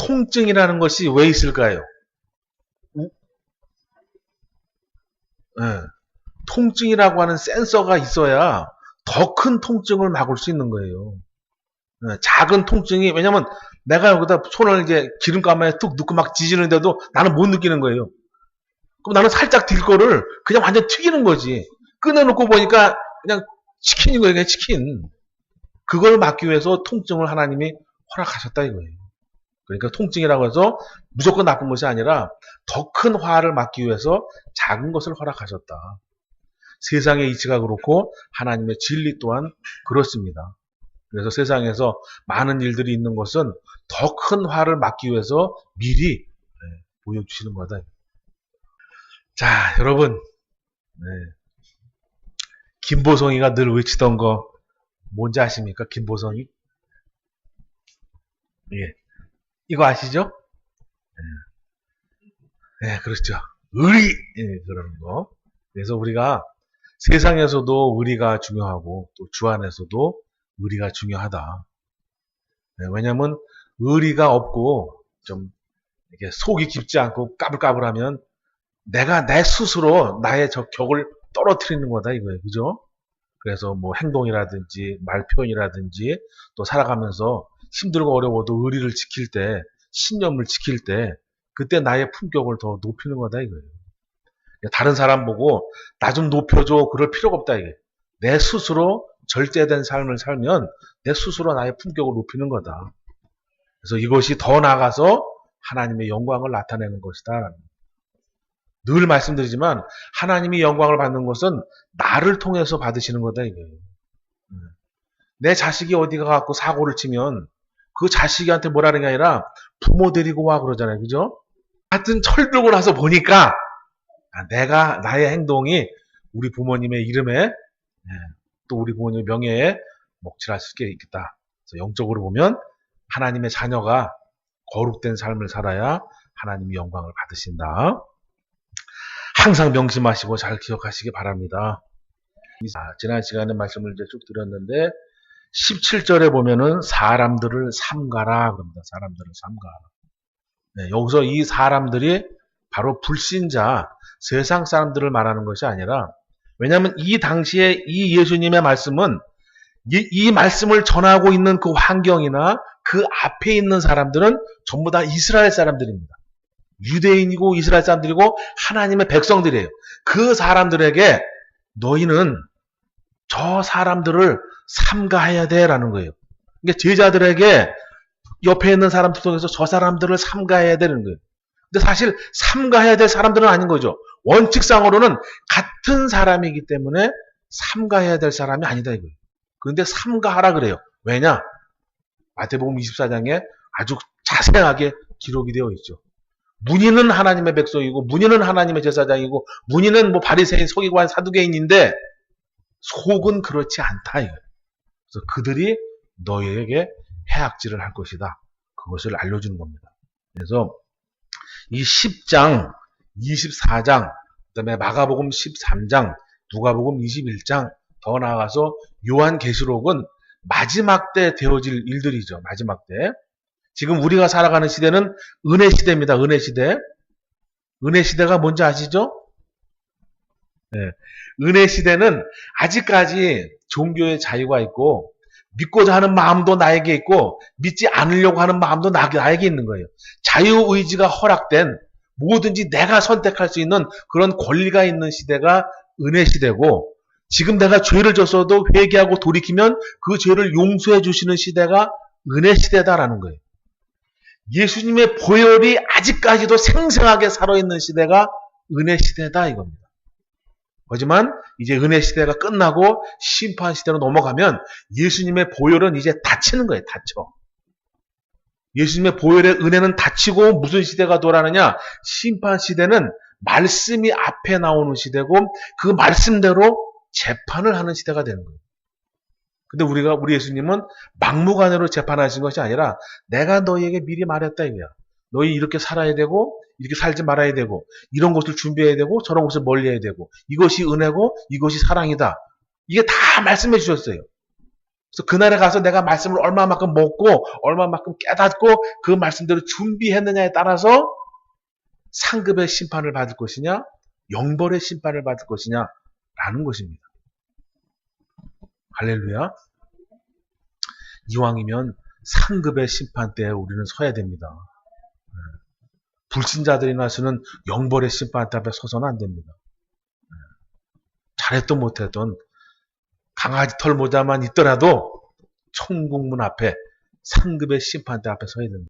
통증이라는 것이 왜 있을까요? 네. 통증이라고 하는 센서가 있어야 더 큰 통증을 막을 수 있는 거예요. 네. 작은 통증이, 왜냐면 내가 여기다 손을 이제 기름감에 툭 넣고 막 지지는데도 나는 못 느끼는 거예요. 그럼 나는 살짝 딜 거를 그냥 완전 튀기는 거지. 꺼내놓고 보니까 그냥 치킨인 거예요, 그냥 치킨. 그걸 막기 위해서 통증을 하나님이 허락하셨다 이거예요. 그러니까 통증이라고 해서 무조건 나쁜 것이 아니라 더 큰 화를 막기 위해서 작은 것을 허락하셨다. 세상의 이치가 그렇고 하나님의 진리 또한 그렇습니다. 그래서 세상에서 많은 일들이 있는 것은 더 큰 화를 막기 위해서 미리 보여주시는 거다. 자, 여러분, 김보성이가 늘 외치던 거 뭔지 아십니까? 김보성이? 예. 이거 아시죠? 네, 그렇죠. 의리! 예, 그러는 거. 그래서 우리가 세상에서도 의리가 중요하고 또 주 안에서도 의리가 중요하다. 네, 왜냐면 의리가 없고 좀 이렇게 속이 깊지 않고 까불까불하면 내가 내 스스로 나의 저 격을 떨어뜨리는 거다 이거예요. 그죠? 그래서 뭐 행동이라든지 말 표현이라든지 또 살아가면서 힘들고 어려워도 의리를 지킬 때, 신념을 지킬 때 그때 나의 품격을 더 높이는 거다 이거예요. 다른 사람 보고 나 좀 높여줘 그럴 필요가 없다 이게. 내 스스로 절제된 삶을 살면 내 스스로 나의 품격을 높이는 거다. 그래서 이것이 더 나아가서 하나님의 영광을 나타내는 것이다. 늘 말씀드리지만 하나님이 영광을 받는 것은 나를 통해서 받으시는 거다 이거예요. 내 자식이 어디 가갖고 사고를 치면 그 자식한테 뭐라는 게 아니라 부모 데리고 와 그러잖아요. 그죠? 하여튼 철들고 나서 보니까 내가 나의 행동이 우리 부모님의 이름에 또 우리 부모님의 명예에 먹칠할 수 있겠다. 그래서 영적으로 보면 하나님의 자녀가 거룩된 삶을 살아야 하나님이 영광을 받으신다. 항상 명심하시고 잘 기억하시기 바랍니다. 지난 시간에 말씀을 이제 쭉 드렸는데 17절에 보면은 사람들을 삼가라 그럽니다. 사람들을 삼가라. 네, 여기서 이 사람들이 바로 불신자, 세상 사람들을 말하는 것이 아니라, 왜냐하면 이 당시에 이 예수님의 말씀은 이 말씀을 전하고 있는 그 환경이나 그 앞에 있는 사람들은 전부 다 이스라엘 사람들입니다. 유대인이고 이스라엘 사람들이고 하나님의 백성들이에요. 그 사람들에게 너희는 저 사람들을 삼가해야 돼라는 거예요. 그러니까 제자들에게 옆에 있는 사람들 통해서 저 사람들을 삼가해야 되는 거예요. 근데 사실 삼가해야 될 사람들은 아닌 거죠. 원칙상으로는 같은 사람이기 때문에 삼가해야 될 사람이 아니다 이거예요. 그런데 삼가하라 그래요. 왜냐? 마태복음 24장에 아주 자세하게 기록이 되어 있죠. 문의는 하나님의 백성이고 문의는 하나님의 제사장이고 문의는 뭐 바리새인, 서기관, 사두개인인데 속은 그렇지 않다 이거예요. 그래서 그들이 너희에게 해악질을 할 것이다. 그것을 알려주는 겁니다. 그래서 이 10장, 24장, 그다음에 마가복음 13장, 누가복음 21장, 더 나아가서 요한계시록은 마지막 때 되어질 일들이죠. 마지막 때. 지금 우리가 살아가는 시대는 은혜 시대입니다. 은혜 시대. 은혜 시대가 뭔지 아시죠? 네. 은혜 시대는 아직까지 종교의 자유가 있고 믿고자 하는 마음도 나에게 있고 믿지 않으려고 하는 마음도 나에게 있는 거예요. 자유의지가 허락된 뭐든지 내가 선택할 수 있는 그런 권리가 있는 시대가 은혜 시대고, 지금 내가 죄를 졌어도 회개하고 돌이키면 그 죄를 용서해 주시는 시대가 은혜 시대다라는 거예요. 예수님의 보혈이 아직까지도 생생하게 살아있는 시대가 은혜 시대다 이겁니다. 하지만 이제 은혜 시대가 끝나고 심판 시대로 넘어가면 예수님의 보혈은 이제 닫히는 거예요. 닫혀. 예수님의 보혈의 은혜는 닫히고 무슨 시대가 돌아가느냐? 심판 시대는 말씀이 앞에 나오는 시대고 그 말씀대로 재판을 하는 시대가 되는 거예요. 근데 우리 예수님은 막무가내로 재판하신 것이 아니라 내가 너희에게 미리 말했다 이거야. 너희 이렇게 살아야 되고 이렇게 살지 말아야 되고 이런 것을 준비해야 되고 저런 것을 멀리해야 되고 이것이 은혜고 이것이 사랑이다. 이게 다 말씀해 주셨어요. 그래서 그날에 가서 내가 말씀을 얼마만큼 먹고 얼마만큼 깨닫고 그 말씀대로 준비했느냐에 따라서 상급의 심판을 받을 것이냐 영벌의 심판을 받을 것이냐 라는 것입니다. 할렐루야. 이왕이면 상급의 심판대에 우리는 서야 됩니다. 불신자들이나 서는 영벌의 심판대 앞에 서서는 안 됩니다. 잘했던 못했던 강아지 털 모자만 있더라도 천국문 앞에 상급의 심판대 앞에 서야 됩니다.